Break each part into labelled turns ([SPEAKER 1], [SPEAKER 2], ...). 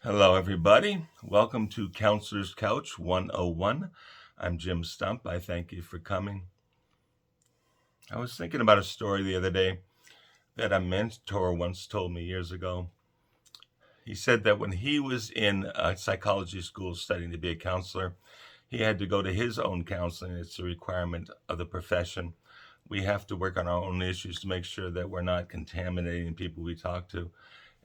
[SPEAKER 1] Hello, everybody. Welcome to Counselor's Couch 101. I'm Jim Stump. I thank you for coming. I was thinking about a story the other day that a mentor once told me years ago. He said that when he was in psychology school studying to be a counselor, he had to go to his own counseling. It's a requirement of the profession. We have to work on our own issues to make sure that we're not contaminating people we talk to.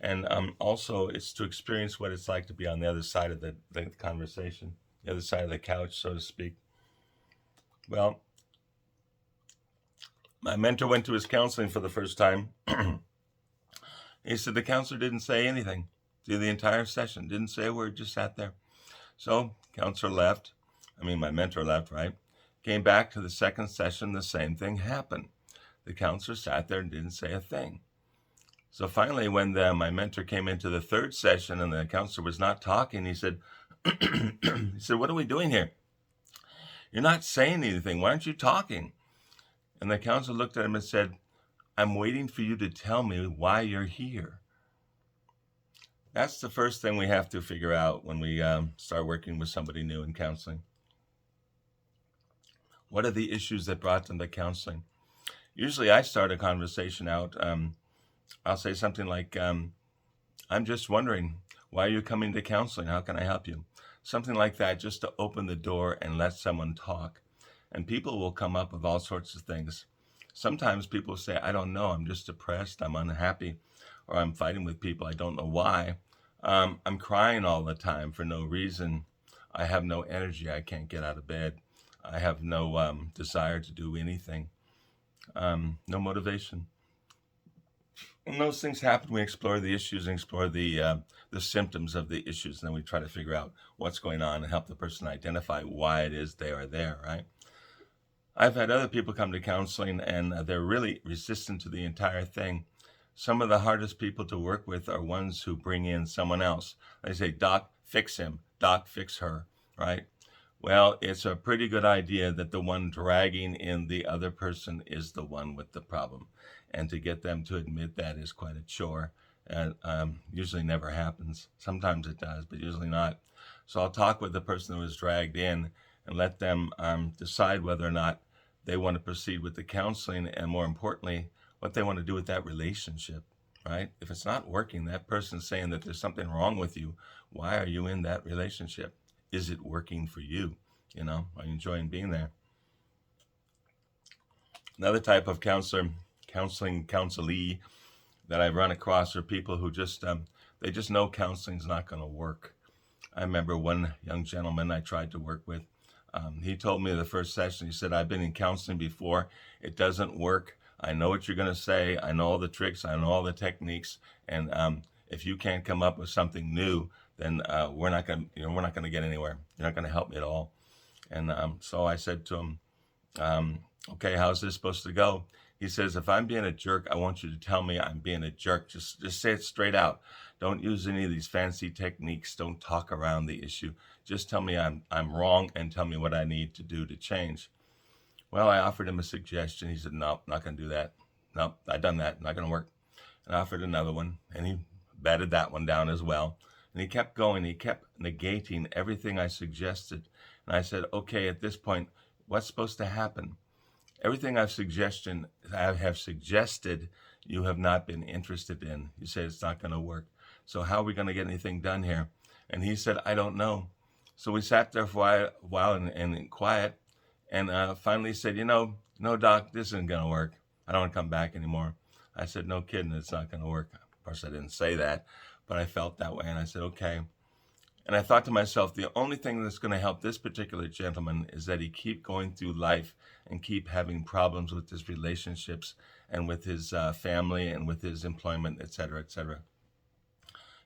[SPEAKER 1] And also, it's to experience what it's like to be on the other side of the conversation, the other side of the couch, so to speak. Well, my mentor went to his counseling for the first time. He said the counselor didn't say anything through the entire session, didn't say a word, just sat there. So, counselor left. My mentor left, right? Came back to the second session, the same thing happened. The counselor sat there and didn't say a thing. So finally, when my mentor came into the third session and the counselor was not talking, he said, "What are we doing here? You're not saying anything. Why aren't you talking?" And the counselor looked at him and said, "I'm waiting for you to tell me why you're here." That's the first thing we have to figure out when we start working with somebody new in counseling. What are the issues that brought them to counseling? Usually I start a conversation out. I'll say something like, I'm just wondering, why are you coming to counseling? How can I help you? Something like that, just to open the door and let someone talk. And people will come up with all sorts of things. Sometimes people say, I don't know, I'm just depressed, I'm unhappy, or I'm fighting with people, I don't know why. I'm crying all the time for no reason. I have no energy, I can't get out of bed. I have no desire to do anything, no motivation. When those things happen, we explore the issues and explore the symptoms of the issues, and then we try to figure out what's going on and help the person identify why it is they are there, right? I've had other people come to counseling, and they're really resistant to the entire thing. Some of the hardest people to work with are ones who bring in someone else. They say, "Doc, fix him. Doc, fix her," right? Well, it's a pretty good idea that the one dragging in the other person is the one with the problem. And to get them to admit that is quite a chore. And usually never happens. Sometimes it does, but usually not. So I'll talk with the person who was dragged in and let them decide whether or not they want to proceed with the counseling, and more importantly, what they want to do with that relationship, right? If it's not working, that person's saying that there's something wrong with you. Why are you in that relationship? Is it working for you? Are you enjoying being there? Another type of counselee that I've run across are people who just they just know counseling's not going to work. I remember one young gentleman I tried to work with. He told me the first session, he said, "I've been in counseling before. It doesn't work. I know what you're going to say. I know all the tricks. I know all the techniques. And if you can't come up with something new, then we're not going to get anywhere. You're not going to help me at all." And so I said to him, "Okay, how's this supposed to go?" He says, "If I'm being a jerk, I want you to tell me I'm being a jerk. Just say it straight out. Don't use any of these fancy techniques. Don't talk around the issue. Just tell me I'm wrong and tell me what I need to do to change." Well, I offered him a suggestion. He said, "No, not going to do that. No, I've done that. Not going to work." And I offered another one, and he batted that one down as well. And he kept going. He kept negating everything I suggested. And I said, "Okay, at this point, what's supposed to happen? Everything I have suggested, you have not been interested in. You say it's not going to work. So how are we going to get anything done here?" And he said, "I don't know." So we sat there for a while and in quiet, and finally said, "No, Doc, this isn't going to work. I don't want to come back anymore." I said, "No kidding, it's not going to work." Of course, I didn't say that, but I felt that way, and I said, "Okay." And I thought to myself, the only thing that's going to help this particular gentleman is that he keep going through life and keep having problems with his relationships and with his family and with his employment, et cetera, et cetera.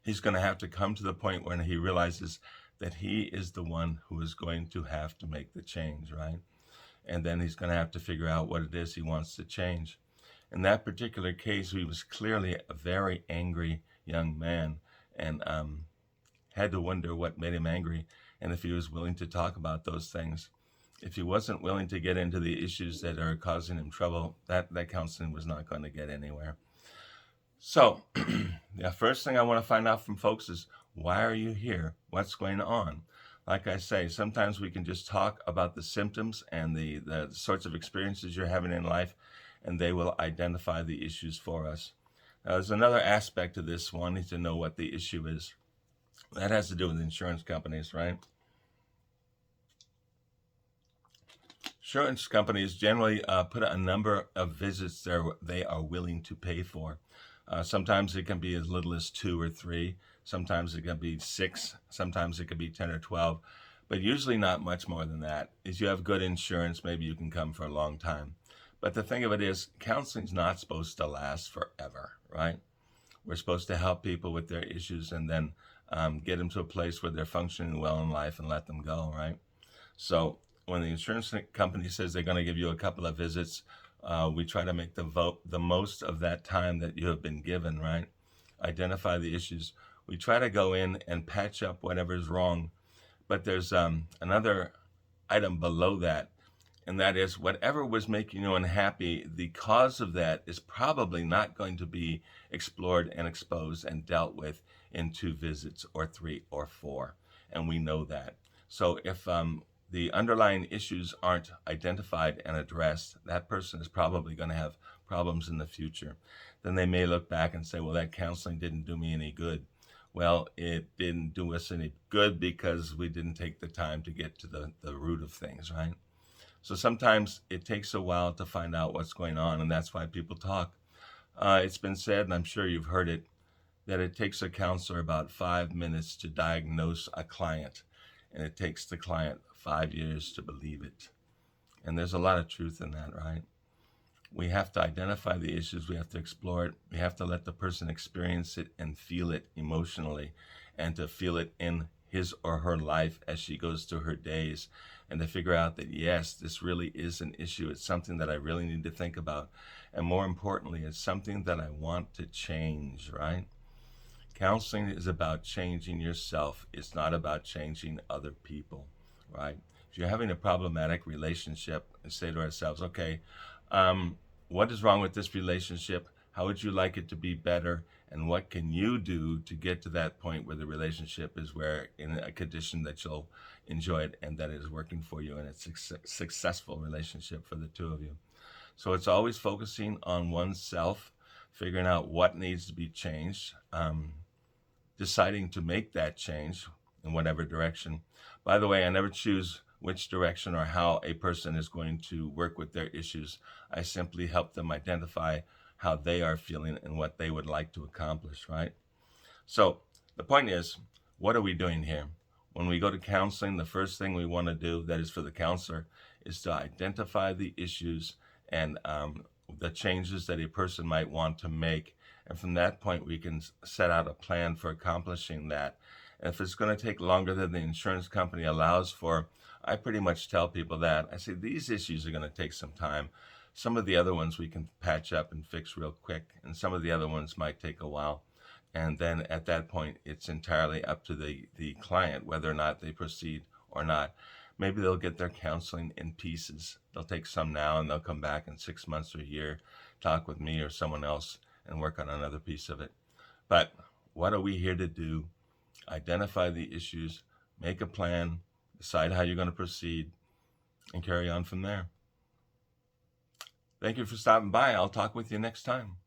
[SPEAKER 1] He's going to have to come to the point when he realizes that he is the one who is going to have to make the change, right? And then he's going to have to figure out what it is he wants to change. In that particular case, he was clearly a very angry young man, and had to wonder what made him angry and if he was willing to talk about those things. If he wasn't willing to get into the issues that are causing him trouble, that counseling was not going to get anywhere. So the first thing I want to find out from folks is, Why are you here? What's going on? Like I say, sometimes we can just talk about the symptoms and the sorts of experiences you're having in life, and they will identify the issues for us. Now, there's another aspect to this wanting to know what the issue is. That has to do with insurance companies, right? Insurance companies generally put a number of visits they are willing to pay for. Sometimes it can be as little as 2 or 3. Sometimes it can be 6. Sometimes it can be 10 or 12. But usually not much more than that. If you have good insurance, maybe you can come for a long time. But the thing of it is, counseling's not supposed to last forever, right? We're supposed to help people with their issues and then get them to a place where they're functioning well in life and let them go, right? So when the insurance company says they're going to give you a couple of visits, we try to make the most of that time that you have been given, right? Identify the issues. We try to go in and patch up whatever's wrong. But there's another item below that, and that is whatever was making you unhappy, the cause of that is probably not going to be explored and exposed and dealt with in 2 visits or 3 or 4. And we know that. So if the underlying issues aren't identified and addressed, that person is probably going to have problems in the future. Then they may look back and say, well, that counseling didn't do me any good. Well, it didn't do us any good because we didn't take the time to get to the root of things, right? So sometimes it takes a while to find out what's going on, and that's why people talk. It's been said, and I'm sure you've heard it, that it takes a counselor about 5 minutes to diagnose a client, and it takes the client 5 years to believe it. And there's a lot of truth in that, right? We have to identify the issues, we have to explore it, we have to let the person experience it and feel it emotionally, and to feel it in his or her life as she goes through her days, and to figure out that, yes, this really is an issue. It's something that I really need to think about. And more importantly, it's something that I want to change, right? Counseling is about changing yourself. It's not about changing other people, right? If you're having a problematic relationship, and say to ourselves, okay, what is wrong with this relationship? How would you like it to be better? And what can you do to get to that point where the relationship is where in a condition that you'll enjoy it and that it is working for you and it's a successful relationship for the two of you. So it's always focusing on oneself, figuring out what needs to be changed, deciding to make that change in whatever direction. By the way, I never choose which direction or how a person is going to work with their issues. I simply help them identify how they are feeling and what they would like to accomplish, right? So the point is, what are we doing here? When we go to counseling, the first thing we want to do, that is for the counselor, is to identify the issues and the changes that a person might want to make. And from that point, we can set out a plan for accomplishing that. And if it's going to take longer than the insurance company allows for, I pretty much tell people that. I say, these issues are going to take some time. Some of the other ones we can patch up and fix real quick, and some of the other ones might take a while. And then at that point, it's entirely up to the client whether or not they proceed or not. Maybe they'll get their counseling in pieces. They'll take some now and they'll come back in 6 months or a year, talk with me or someone else and work on another piece of it. But what are we here to do? Identify the issues, make a plan, decide how you're going to proceed, and carry on from there. Thank you for stopping by. I'll talk with you next time.